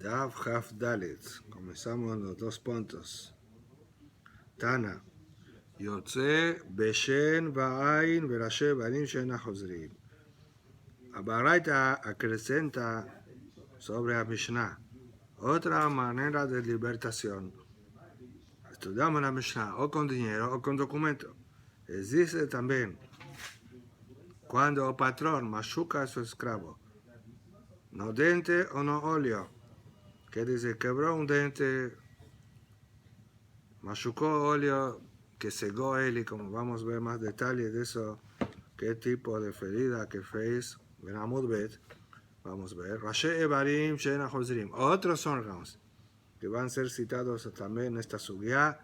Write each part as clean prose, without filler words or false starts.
Dav Haf Dalet. Comenzamos los dos puntos. Tana. Yotze Beshen Va'ain Verashe Banim Shena Hozrim. Abaraita acrecenta sobre la Mishnah. Otra manera de libertación. Estudiamos la Mishnah o con dinero o con documento. Existe también cuando el patrón machuca a su esclavo. No dente o no óleo. Que dice, quebró un dente, machucó óleo, que cegó él, y como vamos a ver más detalles de eso, qué tipo de ferida que fez, vamos a ver. Rashe Ebarim Shena Hozrim. Otros órganos que van a ser citados también en esta subía.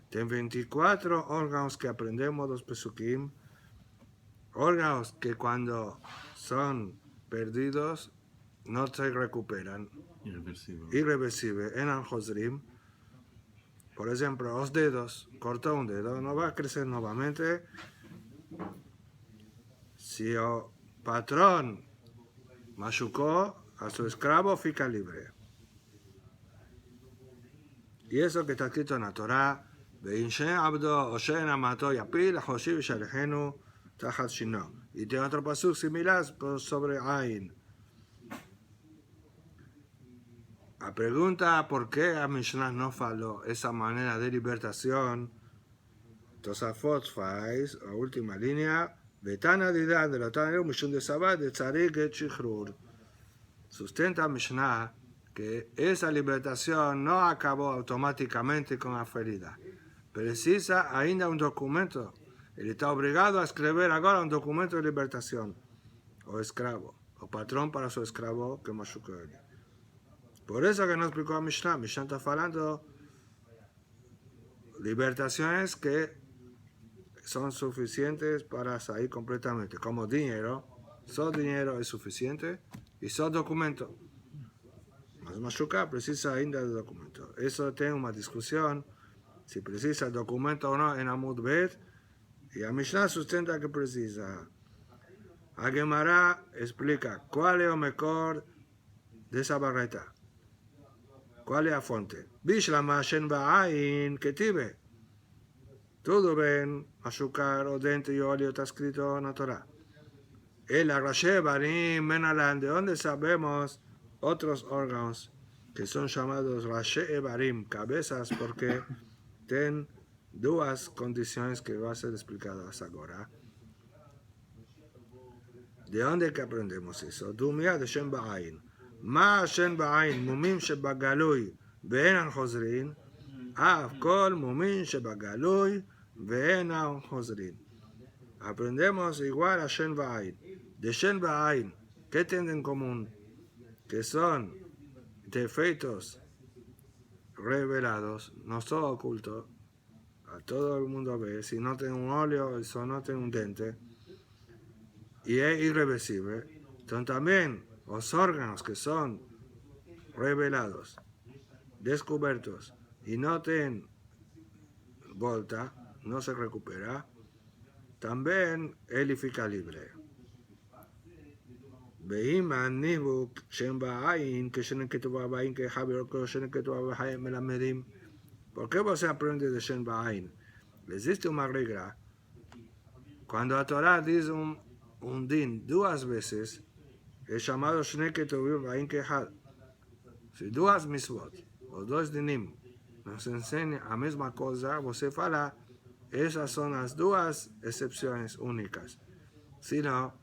Ten 24 órganos que aprendemos los pesukim. Órganos que cuando son perdidos no se recuperan. Irreversible. En Al-Hozrim, por ejemplo, los dedos, corta un dedo, no va a crecer nuevamente. Si el patrón machucó a su esclavo, fica libre. Y eso que está escrito en la Torah, y tiene otro pasuk similar sobre Ain. La pregunta por qué a Mishnah no faló esa manera de libertación, Tosafot faz, la última línea, Betana Didad de la Tana Mishun de Sabat de Tzarik et Shichrur. Sustenta Mishnah que esa libertación no acabó automáticamente con la ferida. Precisa ainda un documento. Él está obligado a escribir ahora un documento de libertación. O esclavo, o patrón para su esclavo que machucó él. Por eso que no explicó a Mishnah. Mishnah está hablando libertaciones que son suficientes para salir completamente. Como dinero, solo dinero es suficiente y solo documento. Mas machucar precisa ainda de documento. Eso tiene una discusión si precisa el documento o no en Amud Bet, y a Mishnah sustenta que precisa. A Gemara explica cuál es el mejor de esa barreta. ¿Cuál es la fuente? Bishlama Shen Ba'ain Ketibe. Todo ven, machucar o dente y óleo está escrito en la Torah. El Rashe Barim Menalan, de donde sabemos otros órganos que son llamados Rashe Barim, cabezas, porque tienen dos condiciones que van a ser explicadas ahora. ¿De dónde que aprendemos eso? Dumia de Shen Ba'ain. Ma Shen Ba'ain, Mumim Shebagalui, Ve'enan Hozrin, Av Kol Mumim Shebagalui, Ve'enan Hozrin. Aprendemos igual a Shen Ba'ain. De Shen Ba'ain, ¿qué tienen en común? Que son defectos revelados, no son ocultos, a todo el mundo ve, si no tiene un óleo, si no tiene un dente, y es irreversible. Entonces también los órganos que son revelados, descubiertos, y no tienen vuelta, no se recupera, también él fica libre. Ve'iman nibuk shen ba'ain que shen ketuva ba'ain que javier que shen ketuva ba'ain melamedim. ¿Por qué vos aprende de shen ba'ain? Existe una regla. Cuando la Torah dice un din dos veces, es llamado shen ketuva ba'ain que had. Si dos misvot o dos dinim nos enseñan la misma cosa, você fala, esas son las dos excepciones únicas. Si no,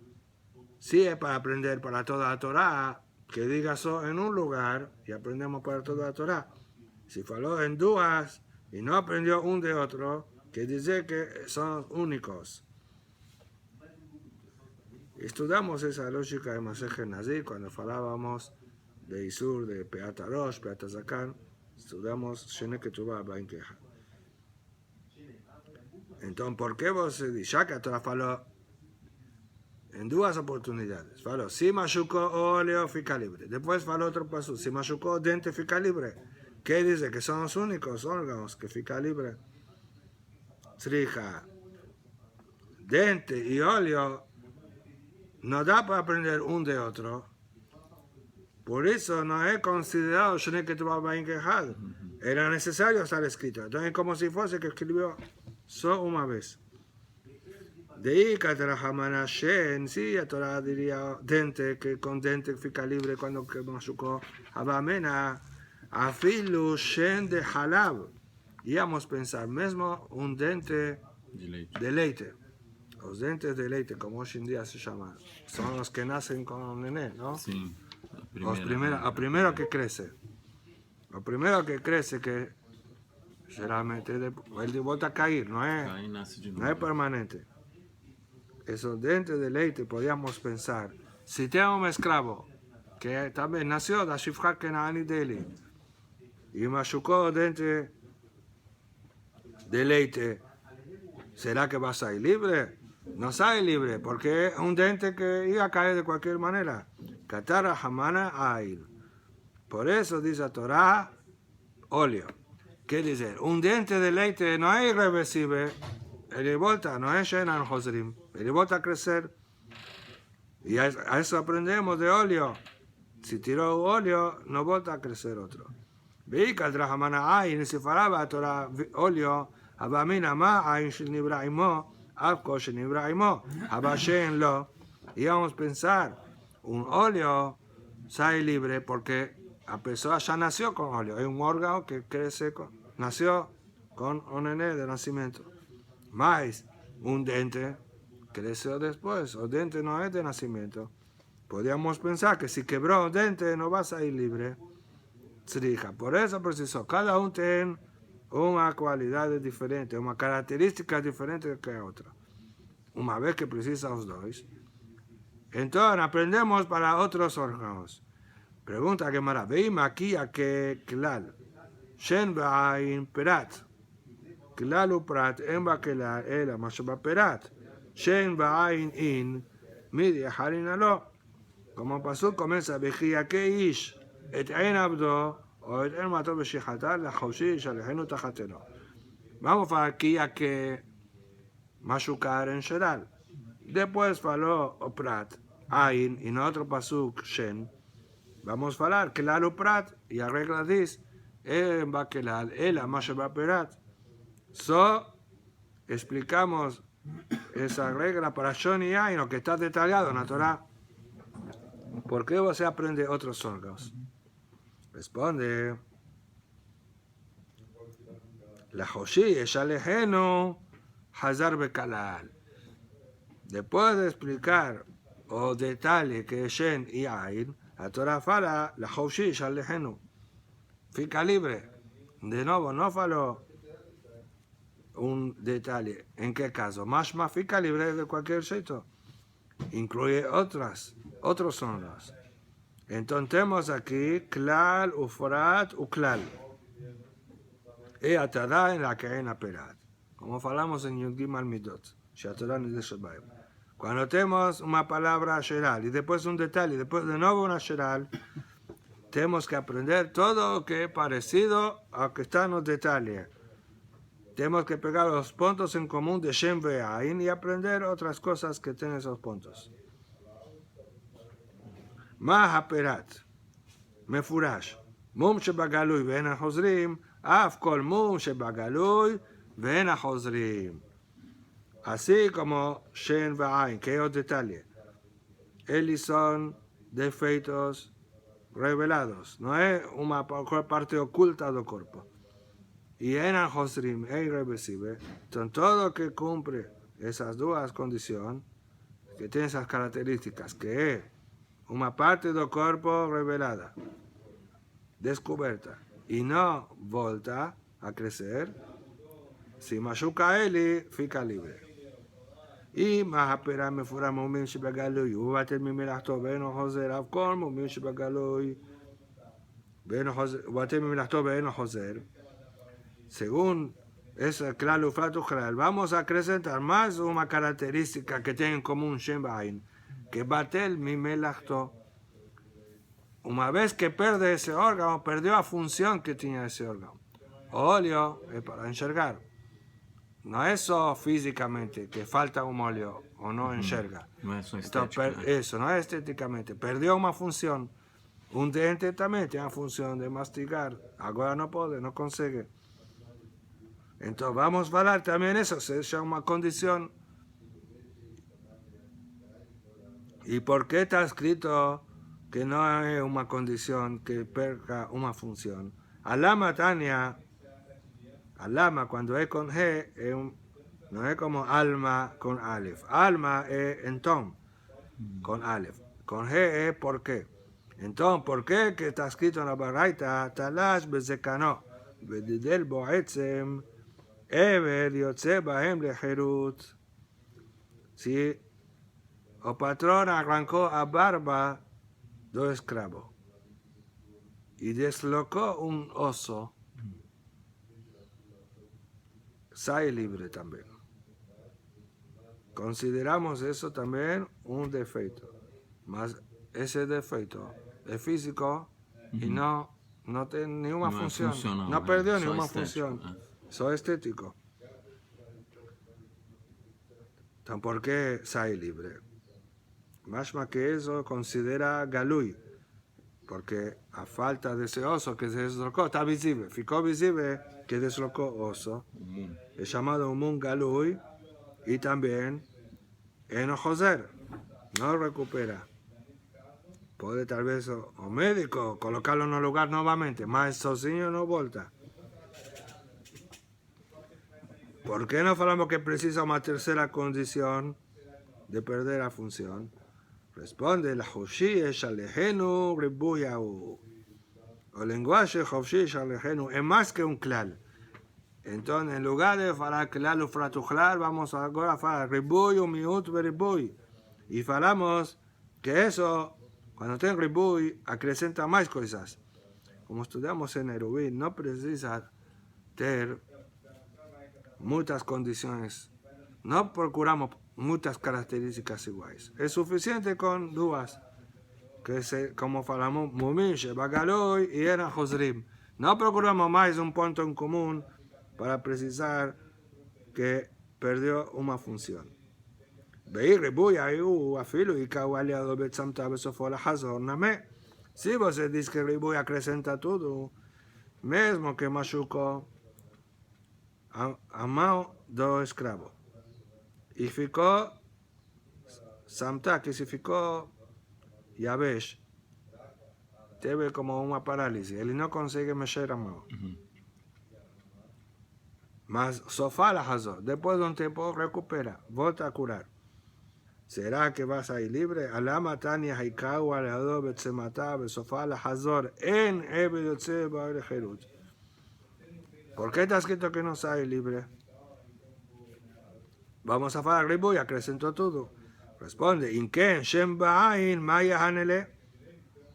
si es para aprender para toda la Torah, que diga eso en un lugar y aprendemos para toda la Torah. Si faló en dos y no aprendió un de otro, que dice que son únicos. Estudiamos esa lógica de Masejet Nazir cuando hablábamos de Isur, de Peat Arosh, Peat Zakan. Estudiamos Shene Ketubah Bain Keha. Entonces, ¿por qué vos dices? Ya que la Torah faló en dos oportunidades. Faló, si machucó óleo, fica libre. Después faló otro paso, si machucó dente, fica libre. ¿Qué dice? Que son los únicos órganos que fica libre. Trija, dente y óleo, no da para aprender un de otro. Por eso no es considerado Shnei Ketubot Ba'in Kehad. Era necesario estar escrito. Entonces es como si fuese que escribió solo una vez. De ahí, Katarajamana Shen, sí, la Torah diría dente, que con dente fica libre cuando que machucó Abamena, Afilu Shen de Halab. Íbamos a pensar, mismo un dente de leite. Los dentes de leite, como hoy en día se llaman, son los que nacen con nené, ¿no? Sí. Lo primero que crece. Lo primero que crece que generalmente él vuelve a caer, no es permanente. Esos dentes de leite podíamos pensar, si tengo un esclavo que también nació de Shifra Kenani Deli y machucó dente de leite, ¿será que va a salir libre? No sale libre, porque es un dente que iba a caer de cualquier manera. Katara Hamana Ail. Por eso dice la Torah, óleo. ¿Qué dice? Un diente de leite no es irreversible. Él volta, no es Shenan Hosrim. Él volta a crecer. Y a eso aprendemos de óleo. Si tiró óleo, no volta a crecer otro. Vi Katara Hamana Ail, si falaba Torah óleo, Abamina Ma Ain Shel Nibraimo. Íbamos a pensar, un óleo sale libre porque a pesar ya nació con óleo, es un órgano que crece, nació con un nené de nacimiento. Más un diente creció después, el diente no es de nacimiento. Podríamos pensar que si quebró un diente no va a salir libre. Por eso precisó, cada uno tiene una cualidad diferente, una característica diferente que otra. Una vez que precisa los dos, entonces aprendemos para otros órganos. Pregunta que maravilla aquí a que klal. Shen ba'ain perat. Klal u prat en ba klal ela mashba perat. Shen ba'ain in midi harin alo. Como pasó comienza vejía que ish et ein abdo o et en mató beshihatar la joshi shalehenu tajateno. Vamos aquí a que machucar en Sheral. Después faló Oprat, Ain, y en otro pasuk, Shen. Vamos a hablar, Kelal Oprat, y la regla dice, va Kelal, Ela, Masheba Perat. Explicamos esa regla para Shon y Ain, lo que está detallado en la Torah. ¿Por qué você aprende otros órganos? Responde, la Hoshi, Esha Lehenu, Hazar Bekalal. Después de explicar o detalle que es Shen y Ain, la Torah fala la Hoshi Shal Lehenu. Fica libre. De nuevo, no faló un detalle. ¿En qué caso? Mashma fica libre de cualquier sitio. Incluye otros sonidos. Entonces tenemos aquí Klal, Ufrat, Uklal. Y atada en la que hay perat. Como falamos en Yud Gimel Midot. Cuando tenemos una palabra sheral y después un detalle, después de nuevo una sheral, tenemos que aprender todo lo que es parecido a lo que está en los detalles. Tenemos que pegar los puntos en común de Shem Ve'ain y aprender otras cosas que tienen esos puntos. Mahaperat, Mefurash, Mum Shebagalui Ven HaHozrim, Af Kol Mum Shebagalui Ven HaHozrim. Así como Shen Va'ain, que es el detalle. Ellos son defectos revelados, no es una parte oculta del cuerpo. Y en el Hosrim es irreversible. Entonces, todo lo que cumple esas dos condiciones, que tiene esas características, que es una parte del cuerpo revelada, descubierta, y no volta a crecer, si machuca él, fica libre. Y más apera me fuera momento שבגלוי, ובטל ממלאכתו ואינו חוזר, אף כל מומין שבגלוי, ובטל ממלאכתו ואינו חוזר. Según ese claro frato general, vamos a acrescentar más una característica que tiene en común Shem Va'ain, que batel mimelachto. Una vez que pierde ese órgano, perdió la función que tenía ese órgano. Óleo es para enxergar. No es eso físicamente, que falta un óleo o no enxerga. No es Entonces, eso no es estéticamente. Perdió una función. Un diente también tiene la función de masticar. Ahora no puede, no consigue. Entonces vamos a hablar también eso, se llama una condición. ¿Y por qué está escrito que no es una condición que perca una función? Alama Tania, alama cuando es con G, no es como alma con Aleph. Alma es enton con Aleph. Con G es por qué. Entonces, ¿por qué que está escrito en la Baraita? Talash bezekano, bedidel boetzem, eved yotze bahem leherut. Si el patrón arrancó a barba do esclavo y deslocó un oso, sale libre también. Consideramos eso también un defecto, mas ese defecto es físico y no tiene ninguna función, no perdió ninguna función, eso es estético. Entonces, ¿por qué sale libre? Más que eso considera galui, porque a falta de ese oso que se deslocó, está visible, ficó visible que deslocó oso, es llamado un galui, y también enojoser, no recupera. Puede tal vez o médico colocarlo en un lugar nuevamente, mas sozinho no volta. ¿Por qué no hablamos que precisa una tercera condición de perder la función? Responde, la Hoshi es alejenu ribuyahu. El lenguaje Hoshi es alejenu es más que un klal. Entonces, en lugar de hablar klal o fratuchlar, vamos ahora a hablar ribuy, miut, ribuy. Y falamos que eso, cuando tiene ribuy, acrecenta más cosas. Como estudiamos en Eruvin, no precisa tener muchas condiciones. No procuramos muchas características iguales. Es suficiente con dos, que como falamos, Mumin, Shebagaloy y Eran Josrim. No procuramos más un punto en común para precisar que perdió una función. Si vos dices que Ribuy acrecenta todo, mesmo que machucó a mão do escravo. Y ficou Samta, que se ficou Yabesh, teve como uma parálisis. Ele não consegue mexer a mão. Mas só fala razão. Depois de um tempo recupera, volta a curar. Será que vai sair libre? Alama Tania Haikau Aleador Betsemata Besofá la Hazor en Ebedotse Baile Jerut. ¿Por qué está escrito que no sale libre? Vamos a hablar ribu y acrecentó todo. Responde, ¿Inken Shem Ba'ain Maya Hanele?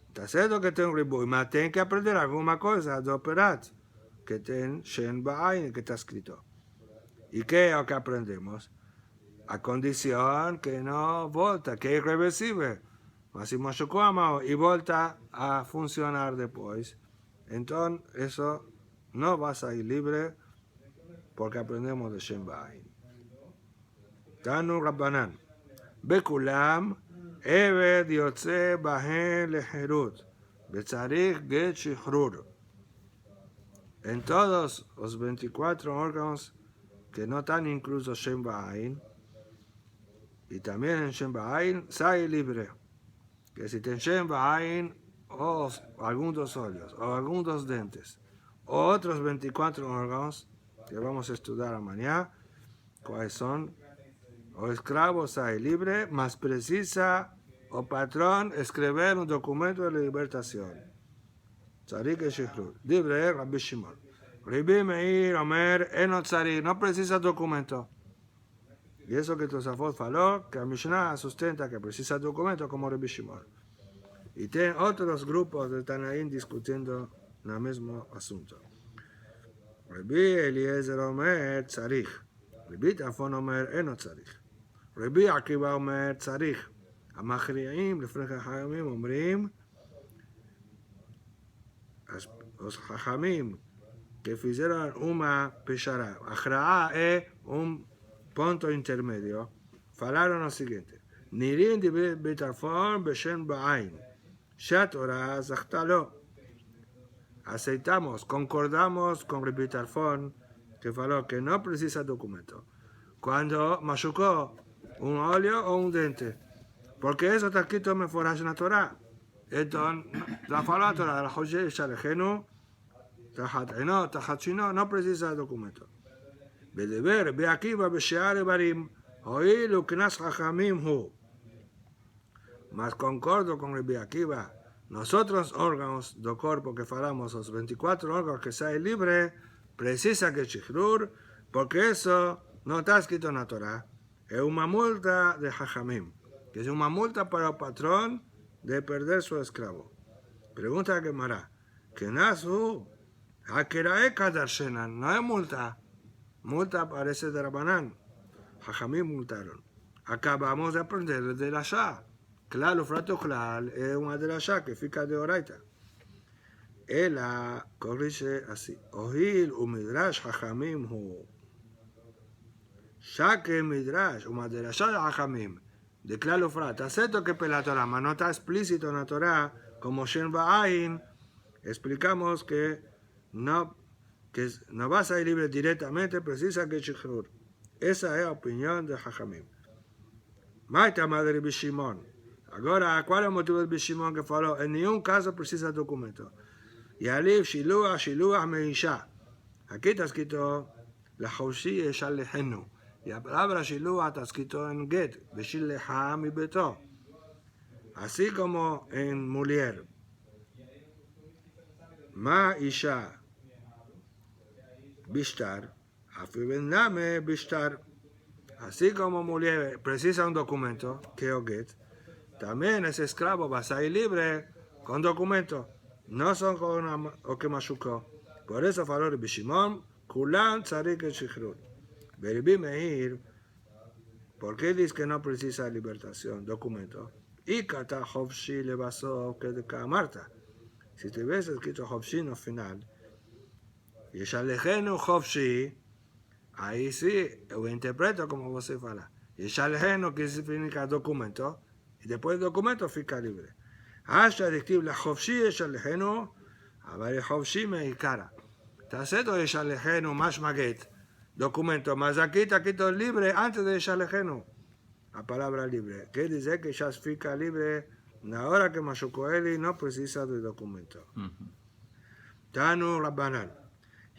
Está cierto que tengo ribu, mas tengo que aprender alguna cosa de operar. Que ten Shem Ba'ain, que está escrito. ¿Y qué es lo que aprendemos? A condición que no volta, que es irreversible. Mas si machucó a mano y volta a funcionar después, entonces eso no va a salir libre porque aprendemos de Shem Ba'ain. Tanu Rabbanan. Bekulam, Eved Yotze Bahen Leherut. Betzarich Get Shichrur. En todos los 24 órganos que no están inclusos Shem Ba'ain, y también en Shem Ba'ain, sale libre. Que si ten Shem Ba'ain, o algunos ojos, o algunos dientes, o otros 24 órganos, que vamos a estudiar mañana, cuáles son, o esclavo sale libre, más precisa o patrón escribir un documento de libertación. Tzarik e Shichrur. Libre Rabbi Shimon. Rabbi Meir Omer Enot Tzarik. No precisa documento. Y eso que Tosafot faló, que a Mishnah sustenta que precisa documento como Rabbi Shimon. Y tienen otros grupos de Tanaín discutiendo el mismo asunto. Rabbi Eliezer Omer Tzarich. Rabbi Tafon Omer Enot Tzarich. Rabbi Akiva Omer Tzarich. המכריעים לפני חכמים אומרים, los חכמים que fizeram uma pechara, הכרעה é ponto intermedio, falaram o seguinte, Nirim de Betarfon Beshem Ba'ain, Shatorah zachtalo. Aceitamos, concordamos con Rabbi Tarfon, que faló que no precisa documento. Cuando machucó un óleo o un dente. Porque eso está escrito en Meforash en la Torah. Entonces, la fala Torah, la José Shalejenu, no precisa documento. Bedeber, Beakiva, Besheare Barim, Oil, Uknas Hachamim Hu. Mas concordo con Rabbi Akiva. Nosotros, órganos do corpo que falamos, los 24 órganos que sean libres, precisa que Shichrur, porque eso no está escrito en la Torah. Es una multa de Hachamim, que es una multa para el patrón de perder su esclavo. Pregunta a Gemara, que nasu, Hakerae Kadarshenan, no es multa. Multa parece de Rabanán. Hachamim multaron. Acabamos de aprender de la Shah. Claro, frato claro, es una de las Shah que fica de Oraita. Ella corrige así. Ohil umidrash Hachamim hu. Shah que midrash, una de las Shah de Hachamim. De claro, frato. Acepto que por la Torah, pero no está explícito en la Torah, como Shen Ba'ain, explicamos que no vas a ir libre directamente, precisa que Shichrur. Esa es la opinión de Hachamim. Maita madre Bishimon. Ahora, ¿cuál es el motivo de Bishimon que faló? En ningún caso precisa documento. Y alif shiluah meisha. Aquí está escrito la Joshi es Shalehenu. Y la palabra shiluah está escrito en Get, Beshileha mi beto. Así como en Mulier. Ma isha Bishtar, Afibenname Bishtar. Así como Mulier precisa un documento, que es Get, también ese esclavo va a salir libre con documento. No son con o que machucó. Por eso faló Rabbi Shimon, Kulan tzarik el shichrut. Rabbi Meir, ¿por qué dice que no precisa libertación, documento? Y kata Hofshi le basó que de Marta. Si te ves escrito Hofshi no final, y Shalejenu Hofshi, ahí sí, lo interpreto como vos se fala. Y Shalejenu que significa documento, y después el documento fica libre. Hasta decir la Hofshi es Shalejenu, a ver Hofshi me cara. Taceto es Shalejenu más maget, documento, más aquí está quito libre antes de Shalejenu. La palabra libre, que dice que ya fica libre, ahora que Mashukoeli no precisa de documento. Tanu Rabbanan.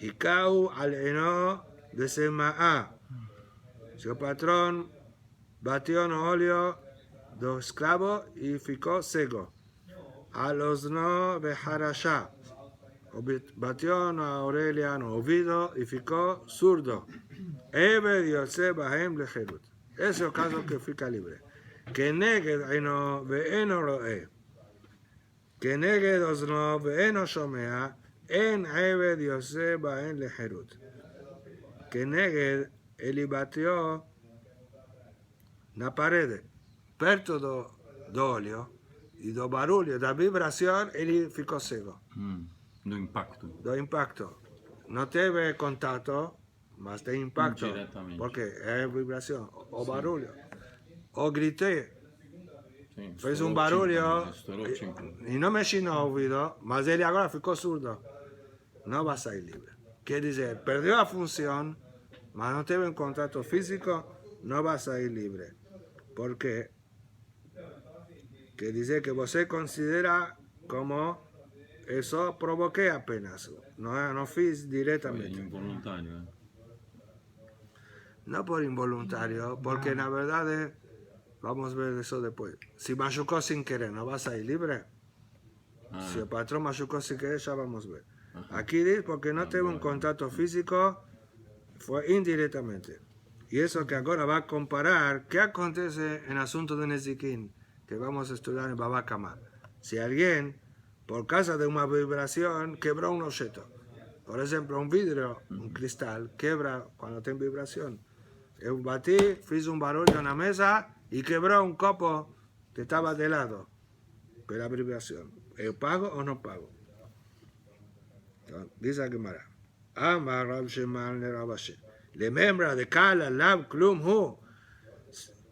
Hikau al eno de Sema'a. Su patrón batió en óleo dos esclavos y ficó ciego. Al osno de Harasha. Batió en Aurelia en oído y ficó zurdo. Ebe Diose Bahem Lejerut. Ese es el caso que fica libre. Que negue eno ve'eno roe. Que negue osno ve'eno shomea. En Ebed Yosef Baen Lejerut. Que negue ele batió na parede, perto do óleo e do barulho, da vibração, ele ficou cego. Do impacto. Do impacto. Não teve contato, mas tem impacto. Porque é vibração, o barulho. O gritei. Sim, Fez um barulho e não mexi no ouvido, mas ele agora ficou surdo. No va a salir libre. Quiere decir, perdió la función, mas no tuvo un contacto físico, no va a salir libre. Porque que dice que usted considera como eso provoqué apenas, no fiz directamente. Involuntario. No por involuntario, porque la verdad es, vamos a ver eso después. Si machucó sin querer, ¿no va a salir libre? Si el patrón machucó sin querer, ya vamos a ver. Aquí dice porque no tuvo un contacto físico, fue indirectamente. Y eso que ahora va a comparar qué acontece en asunto de Nezikin, que vamos a estudiar en Baba Kama. Si alguien, por causa de una vibración, quebró un objeto, por ejemplo, un vidrio, un cristal, quebra cuando tiene vibración. Eu batí, hice un barullo en la mesa y quebró un copo que estaba de lado, por la vibración. ¿Eu pago o no pago? Dice la Gemara. Amar Rab Sheman le Rab Asher. Le membra de Kala Lab Klum Hu.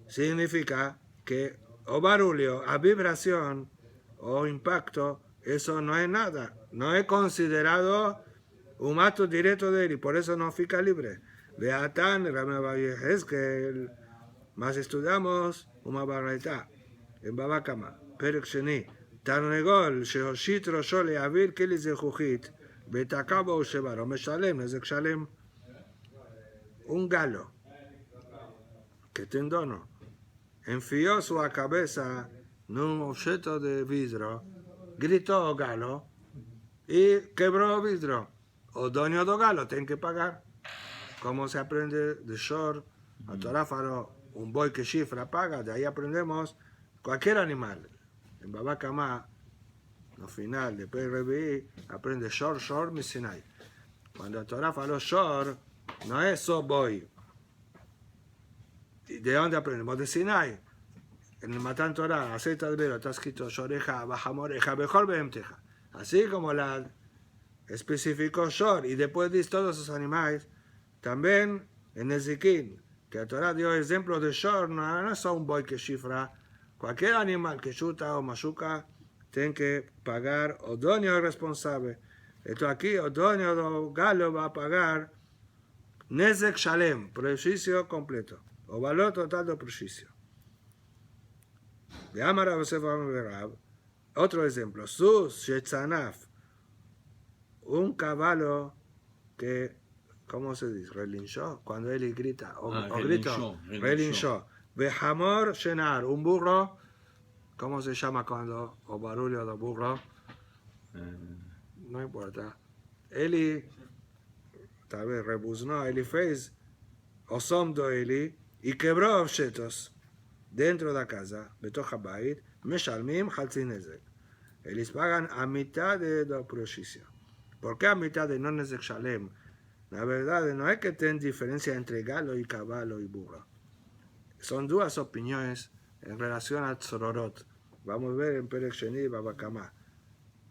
Significa que o barulho, a vibración, o impacto, eso no es nada. No es considerado un acto directo de él y por eso no fica libre. Beatán, es que más estudiamos una barraita en Baba Kama, Perek Sheni, תרנגול שהושיט ראשו להעביר כלי זכוכית ותקע בו ושברו משלם נזק שלם. Un galo que tendono enfió su cabeza en un objeto de vidrio, gritó galo y quebró vidrio. O dueño do galo tiene que pagar. Como se aprende de Shor, a Torah faló, un buey que chifra paga, de ahí aprendemos cualquier animal. En Baba Kama, al final, después de Revi, aprende Shor, Misinai. Cuando la Torah faló Shor, no es so buey. ¿De dónde aprendemos? De Sinai. En el Matan Torah, aceite de velo, está escrito Shoreja, Bajamoreja, mejor Behemteja. Así como la especificó Shor, y después dice todos esos animales, también en Ezequiel, que la Torah dio ejemplos de Shor, no es un buey que chifra. Cualquier animal que chuta o machuca, tiene que pagar, o dueño es responsable. Esto aquí, o dueño del galo va a pagar Nezek Shalem, prejuicio completo, o valor total del prejuicio. De Amar Yosef Rab, otro ejemplo, Sus Shetzanaf, un caballo que, ¿cómo se dice? Relinchó, cuando él grita, o grito, relinchó. Behamor Shenar, un burro, ¿cómo se llama cuando, o barullo de burro? No importa. Eli, tal vez rebuznó, Eli fez, o somdo Eli, y quebró objetos dentro de la casa, בתוך הבית, משלמים חצי נזק. Ellos pagan a mitad del prejuicio. ¿Por qué a mitad de no nezek shalem? La verdad no es que tengan diferencia entre galo y caballo y burro. Son dos opiniones en relación a tzororot. Vamos a ver en Perek Sheni y Baba Kama.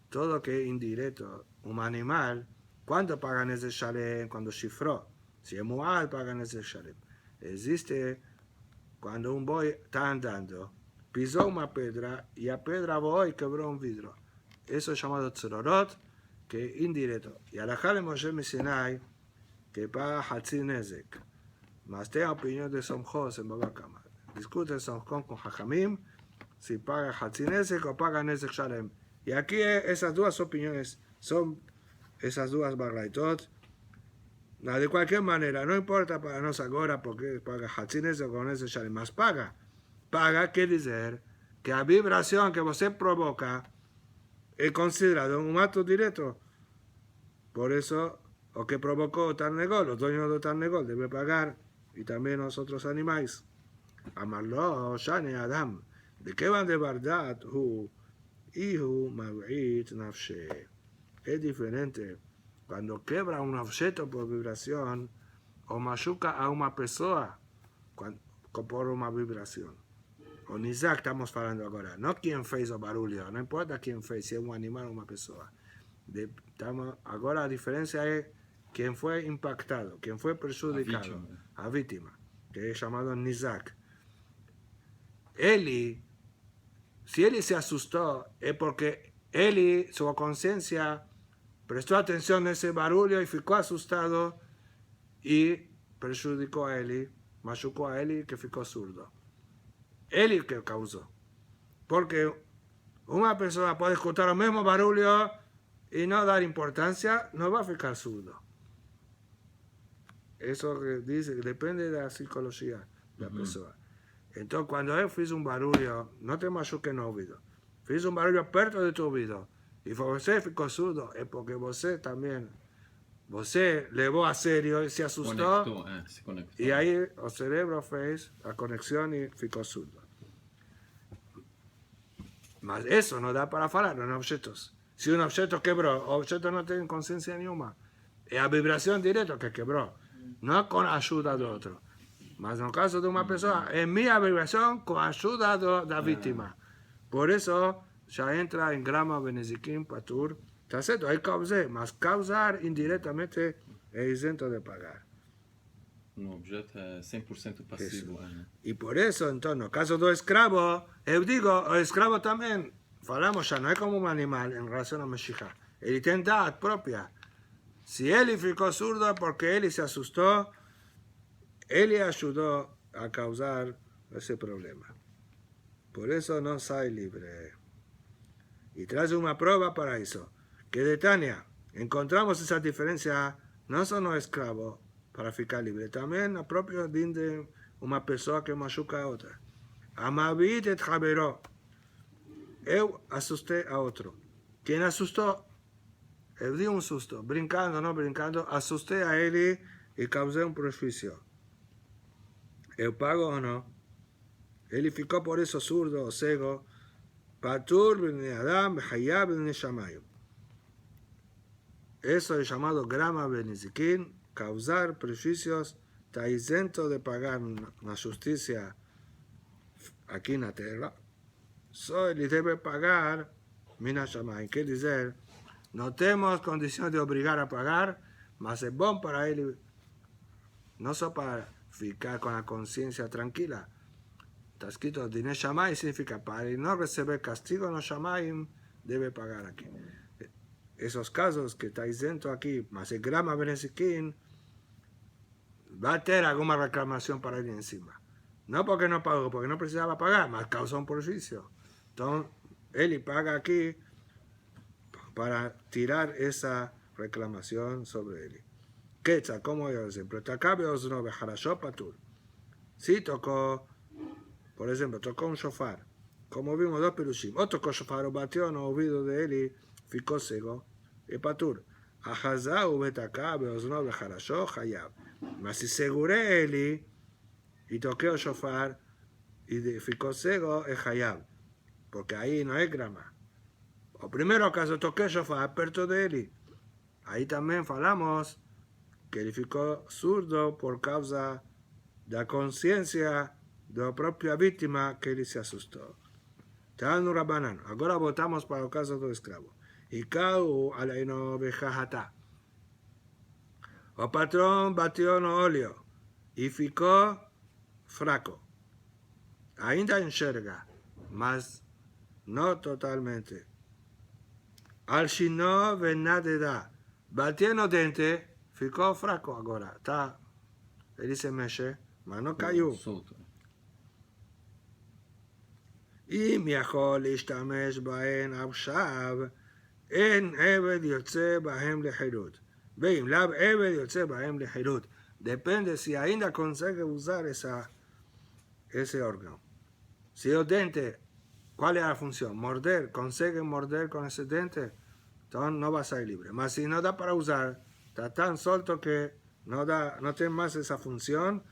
Todo que es indirecto, un animal, ¿cuánto pagan ese shalem? Cuando cifró. Si es mual, pagan ese shalem. Existe cuando un buey está andando, pisó una piedra y a piedra voy y quebró un vidrio. Eso es llamado tzororot, que es indirecto. Y a la Jale Moshe Sinai, que paga Hatzi Nezek. Más tenga opinión de Somjos en Baba Kama. Discute Somjos con Jajamim si paga Hatzi Nezek o paga Nezek Shalem. Y aquí esas dos opiniones son esas dos barraitot. De cualquier manera, no importa para nosotros ahora porque paga Hatzi Nezek o Nezek Shalem. Más paga. Paga quiere decir que la vibración que usted provoca es considerado un acto directo. Por eso, o que provocó Tarnegol, los dueños de Tarnegol deben pagar. Y también los otros animales. Amarlo, Shane Adam. ¿De qué van de verdad? Ihu Mav'it Nafshe. Es diferente. Cuando quebra un objeto por vibración, o machuca a una persona por una vibración. O Nizak estamos hablando ahora. No quién fez o barulho. No importa quién fez, si es un animal o una persona. Ahora la diferencia es quién fue impactado, quién fue perjudicado. A víctima, que es llamado Nizak. Eli, si Eli se asustó, es porque Eli, su conciencia, prestó atención a ese barullo y ficó asustado y perjudicó a Eli, machucó a Eli que ficó zurdo. Eli que causó. Porque una persona puede escuchar el mismo barullo y no dar importancia, no va a ficar zurdo. Eso que dice, depende de la psicología de la persona. Entonces, cuando él hizo un barullo, no te machuque en el oído. Hizo un barullo perto de tu oído. Y usted ficó surdo, es porque usted también, usted levó a serio y se asustó. Se conectó. Y ahí el cerebro fez la conexión y ficó surdo. Mas eso no da para hablar en objetos. Si un objeto quebró, el objeto no tiene conciencia ninguna. Es la vibración directa que quebró. No con ayuda de otro. Mas en el caso de una persona, es mi vibración con ayuda de la víctima. Por eso ya entra en grama benezikim patur. Está cierto, hay causar, mas causar indirectamente es exento de pagar. Un objeto 100% pasivo. Y por eso, entonces, en el caso del esclavo, yo digo, el esclavo también falamos ya, no es como un animal en relación a Meshijá. Él tiene edad propia. Si Eli ficó zurdo porque Eli se asustó, Eli ayudó a causar ese problema. Por eso no sale libre. Y trae una prueba para eso. Que de Tania encontramos esa diferencia no solo esclavo para ficar libre, también a propio de una persona que machuca a otra. Amavit et jaberó. Eu asusté a otro. ¿Quién asustó? Él dio un susto, brincando, no brincando, asusté a él y causé un prejuicio. ¿Eu pago o no? Él ficó por eso zurdo o ciego. Patur b'nei Adam b'chayab b'nei Shamayim. Eso es llamado grama benizikin, causar prejuicios, está exento de pagar la justicia aquí en la tierra. Él debe pagar mina Shamayim. Quiere decir, no tenemos condición de obligar a pagar, mas es bueno para él, no solo para ficar con la conciencia tranquila. Está escrito, Dine Shamayim significa, para no recibir castigo en los Shamayim, debe pagar aquí. Esos casos que está exento aquí, más el grama benezikin, va a tener alguna reclamación para él encima. No porque no pagó, porque no precisaba pagar, más causó un perjuicio. Entonces, él paga aquí para tirar esa reclamación sobre él. Quetzal, como yo siempre, Takabeos no bejarashó patur. Si tocó, por ejemplo, tocó un shofar, como vimos dos perushim, o tocó shofar o batió no oído de él y ficó ciego, y patur. Ajazau betakabeos no bejarashó hayab. Mas si seguré él y toqué el shofar y ficó ciego, es hayab, porque ahí no es grama. O primero caso toqué shofar perto de él. Ahí también falamos que él ficó zurdo por causa de la conciencia de la propia víctima que él se asustó. Tanu Rabanan. Ahora votamos para el caso del esclavo. Y cau alaino bejajata. O patrón batió no óleo y ficó fraco. Ainda enxerga, mas no totalmente. Al shino venadeda. Batiendo dente, ficou fraco agora. Tá? Ele se mexe, mas não caiu. Solto. אם יכול להשתמש בהן עכשיו, אין עבד יוצא בהם לחירות. ואם לאו עבד יוצא בהם לחירות. Depende si ainda consegue usar ese órgano. Si el dente, ¿cuál es la función? Morder, consigue morder con ese dente, entonces no va a ser libre. Mas si no da para usar, está tan suelto que no tiene más esa función,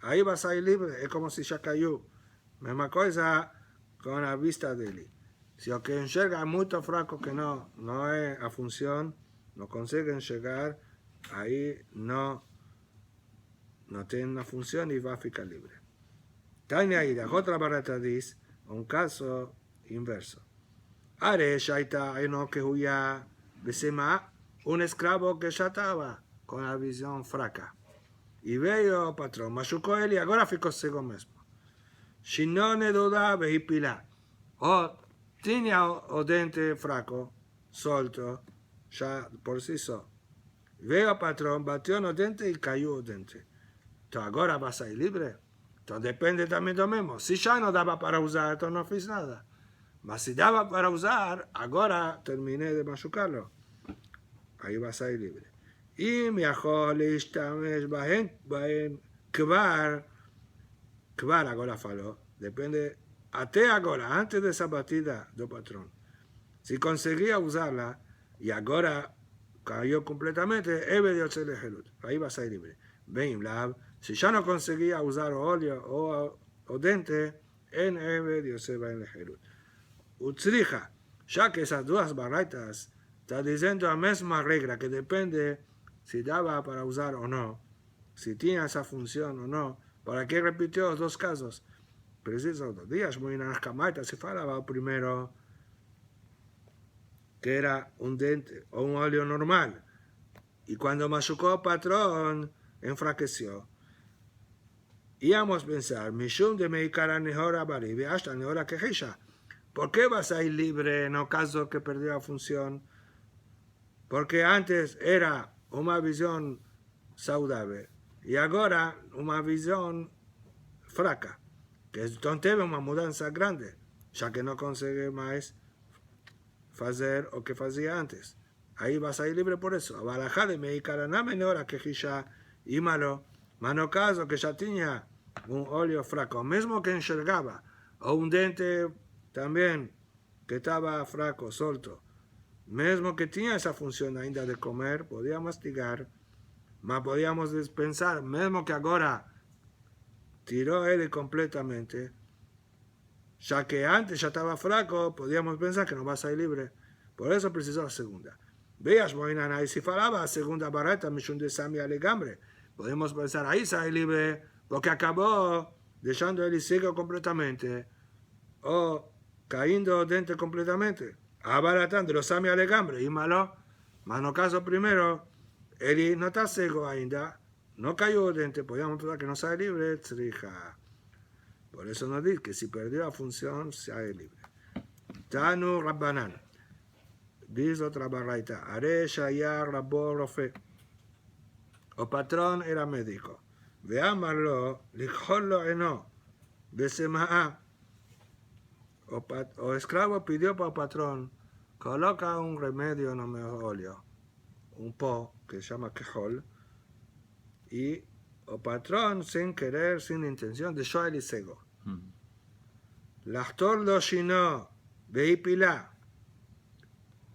ahí va a ser libre, es como si ya cayó. Misma cosa con la vista de él. Si el que enxerga es muy fraco que no es a función, no consigue enxergar, ahí no tiene una función y va a ficar libre. Tania ahí, la otra barata dice, un caso inverso. Are shaita eno que huya besema, un esclavo que ya estaba con la visión fraca. Y veo patrón, machucó él y ahora ficó ciego mismo. Si no ne duda vehipila. O tenía o dente fraco, solto, ya por sí solo. Veo patrón, batió no dente y cayó el dente. Entonces ahora va a ser libre. Entonces depende también de lo mismo. Si ya no daba para usar, entonces no fiz nada. Mas si daba para usar, ahora terminé de machucarlo. Ahí va a ser libre. Y me יכול להשתמש בהן כבר ahora faló. Depende, hasta ahora, antes de esa batida del patrón. Si conseguía usarla y ahora cayó completamente, ahí va a ser libre. Si ya no conseguía usar óleo o dente, en Utzriha, ya que esas dos barritas están diciendo la misma regla, que depende si daba para usar o no, si tiene esa función o no. ¿Para qué repitió los dos casos? Preciso 2 días, muy en las camaitas se falaba primero que era un dente o un óleo normal. Y cuando machucó el patrón, enfraqueció. Íbamos a pensar, Mishum de Meikara Nehora Baribi hasta Nehora Quejecha. ¿Por qué vas a ir libre en el caso que perdió la función? Porque antes era una visión saludable y ahora una visión fraca, que entonces es una mudanza grande, ya que no consigue más hacer lo que hacía antes. Ahí vas a ir libre por eso. A barajar de medicar nada menor que ya y malo, mano caso que ya tenía un óleo fraco, mismo que enxergaba, o un dente también que estaba fraco, solto, mismo que tenía esa función ainda de comer, podía mastigar, mas podíamos pensar, mismo que ahora tiró él completamente, ya que antes ya estaba flaco, podíamos pensar que no va a salir libre. Por eso precisó la segunda. Veas, Moinana, y si falaba la segunda barata, Mishun de Sami Alegambre, podemos pensar, ahí sale libre, porque acabó dejando el ciego completamente, o cayendo dentro completamente, abaratando los Sami Alegambre, y malo, mas no caso primero, él no está ciego ainda, no cayó dentro, podíamos pensar que no sale libre, trija. Por eso nos dice que si perdió la función, sale libre. Tanu Rabbanan. Dice otra barraita. Are Shaya Rabbo Rofe. O patrón era médico. Veámoslo, lijollo eno. Besema'a. O esclavo pidió para el patrón. Coloca un remedio en el óleo. Un po que se llama quejol. Y o patrón, sin querer, sin intención, dejó el ciego. L'actor lo shinó, veipilá.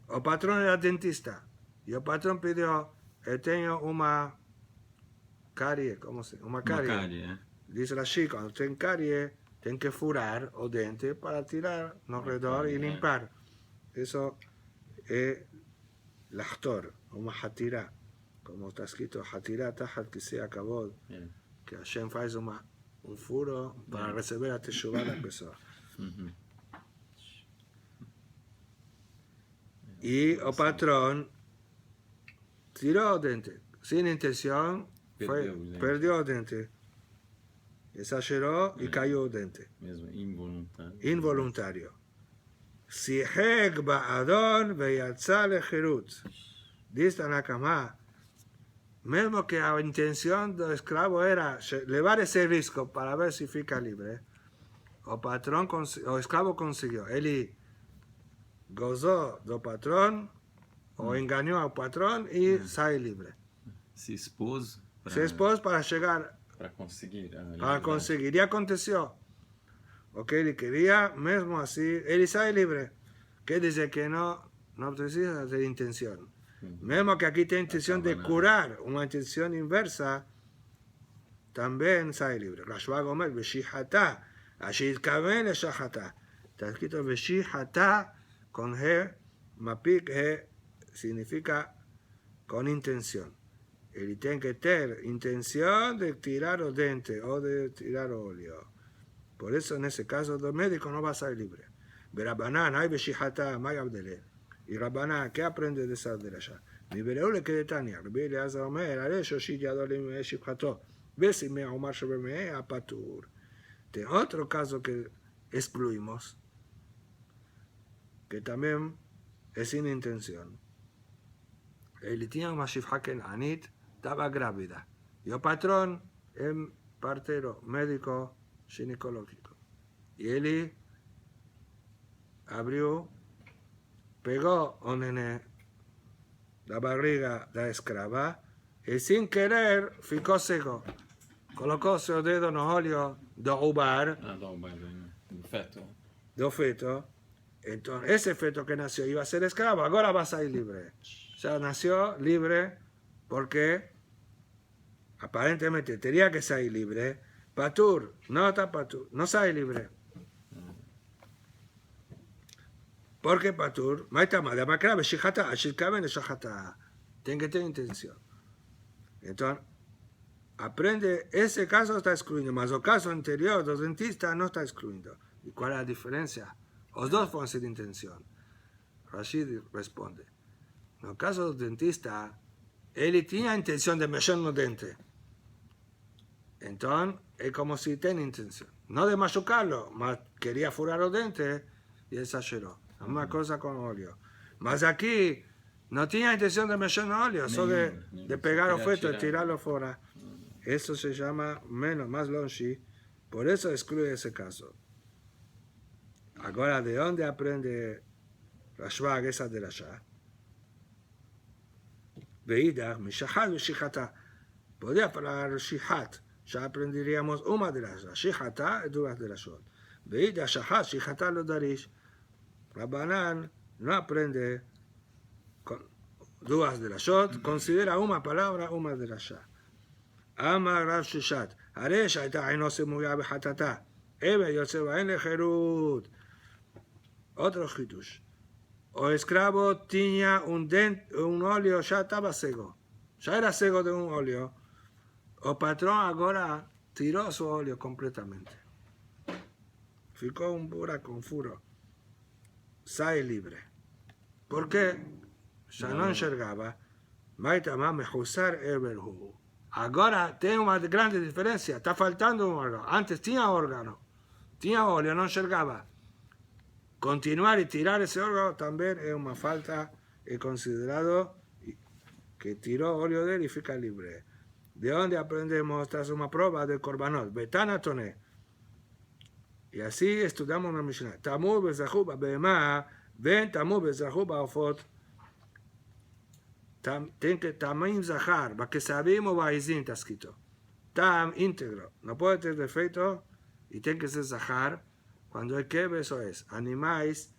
O patrón era dentista. Y el patrón pidió, tengo una carie, ¿cómo se llama? Una carie. Dice la chica, cuando ten carie, ten que furar o dente para tirar alrededor y limpiar. Eso es l'actor, una hatira. Como está escrito, hatira tajat que se acabó. Que Hashem hace un furo para recibir a Teshuvah de la persona. Y el patrón tiró el dente, sin intención, perdió el dente. Exageró y cayó el dente. Involuntario. Sihek ba'adon ve'yatza lejerut. Dice Tanakama, mismo que la intención del esclavo era llevar ese risco para ver si fica libre, o esclavo consiguió. Él gozó del patrón, o engañó al patrón y sale libre. Se expôs para llegar, para conseguir. Y aconteció. O que él quería, mismo así, él sale libre. Que dice que no precisa de intención. Mismo que aquí tiene intención de curar, una intención inversa, también sale libre. Rashba Gomer, Veshihata, Ashit Kaven, Shahata. Está escrito Veshihata con G, Mapik G significa con intención. Él tiene que tener intención de tirar los dientes o de tirar óleo. Por eso en ese caso el médico no va a salir libre. Rabbanan, hay Veshihata, May Abdelé. Y Rabbaná, ¿qué aprende de esa de allá? Mi vereule que de Tania, Rabbi Leazar Omer, Ale Shoshit Yadolim Shiphato, Besi me Omar Shebeme a Patur. De otro caso que excluimos, que también es sin intención. Él tenía una shifhaken anit, estaba grávida. Y el patrón es partero, médico, ginecológico. Y él abrió, pegó a un nene la barriga de la esclava y sin querer ficó ciego. Colocó su dedo en el óleo de ubar, de feto. Entonces, ese feto que nació iba a ser esclavo, ahora va a salir libre. O sea, nació libre porque aparentemente tenía que salir libre. Patur, no está patur, no sale libre. Porque Patur, tiene que tener intención. Entonces, aprende, ese caso está excluyendo, mas el caso anterior del dentista no está excluyendo. ¿Y cuál es la diferencia? Los dos fueron sin intención. Rashid responde, en el caso del dentista, él tenía intención de meter los dientes. Entonces, es como si tenía intención. No de machucarlo, mas quería furar los dientes. y exageró. La misma cosa con óleo. Mas aquí no tenía intención de mechar óleo, solo de pegar el fuego y tirarlo fuera. Eso se llama menos, más longi. Por eso excluye ese caso. Ahora, ¿de dónde aprende Rashbag esa de la Shah? Veida, Mishahad y Shihata. Podría hablar Shihat. Ya aprenderíamos una de las Shihata y dudas de la Shot. Veida, Shahad, Shihata lo darish. Rabbanan no aprende con dudas de la Shot, considera una palabra, una de la Shah. Amar Rav Shishat. Aresh הייתה עינו סמויה בחטאתה. עבד יוצא ואין לחירות. Otro חידוש. O esclavo tenía un óleo, ya estaba ciego. Ya era ciego de un óleo. O patrón ahora tiró su óleo completamente. Ficó un buraco, un furo. Sale libre. ¿Por qué? Ya no enxergaba. Maitama mejusar everhu. Ahora tiene una grande diferencia. Está faltando un órgano. Antes tenía órgano. Tenía óleo, no enxergaba. Continuar y tirar ese órgano también es una falta. Es considerado que tiró óleo de él y fica libre. ¿De dónde aprendemos? Esta es una prueba del Korbanot. Betana Toné. Y así estudiamos una Mishnah. Tamur bezahuba be'ema, ven tamur bezahuba ofot. Tiene que tamim zahar, que sabemos baizin está escrito. Tam íntegro. No puede tener defecto y tiene que ser zahar. Cuando hay que eso es animales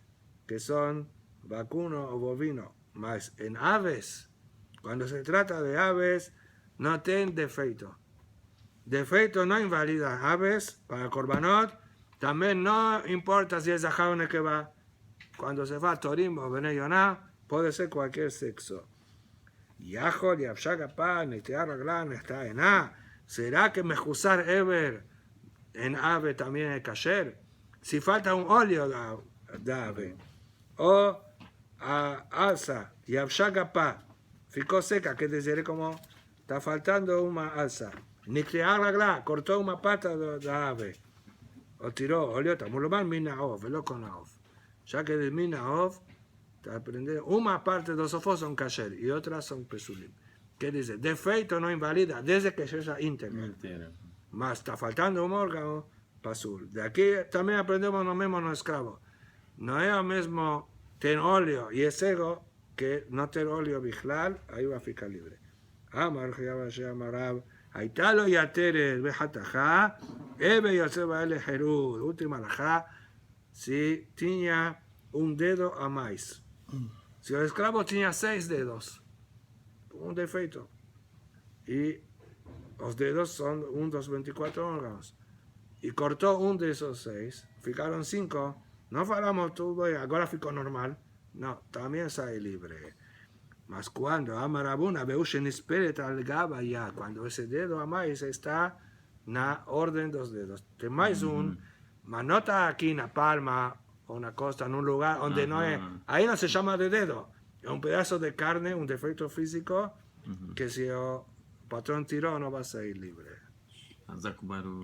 que son vacuno o bovino. Mas en aves, cuando se trata de aves, no tienen defecto. Defecto no invalida aves para Korbanot. También no importa si es zahar o nekeva. Cuando se va a Torim o Bnei Yonah, puede ser cualquier sexo. Yahol y Abshagapá, Nitear Raglan, está en A. ¿Será que mejusar Eber en ave también es kasher? Si falta un óleo de ave, o alza y Abshagapá, ficó seca, que decir como está faltando una alza. Nitear Raglan, cortó una pata de ave, o tiró óleo, tamulomar Minaov, velo con Aov. Ya que de Minaov, aprender una parte de los ojos son kasher y otras son pesulim. ¿Qué dice? Defecto no invalida desde que sea íntegro. Más está faltando un órgano pasul. De aquí también aprendemos lo mismo en los esclavos. No es lo mismo tener óleo y es ciego que no tener óleo bichlal, ahí va a ficar libre. Amar Rab, Aitalo y Ateres Bejatajá, Ebe Yoseba Ele Jerud, última alajá, si tenía un dedo a más. Si el esclavo tenía 6 dedos, un defecto, y los dedos son 1, 2, 24 órganos, y cortó uno de esos 6, ficaron 5, no falamos todo, ahora ficó normal, no, también sale libre. Mas cuando Amarabuna Beushen Spirit al Gaba ya, cuando ese dedo a más está en la orden de los dedos, te más un, manota aquí en la palma, o una costa en un lugar donde no es, ahí no se llama de dedo, es un pedazo de carne, un defecto físico, que si el patrón tiró no va a salir libre.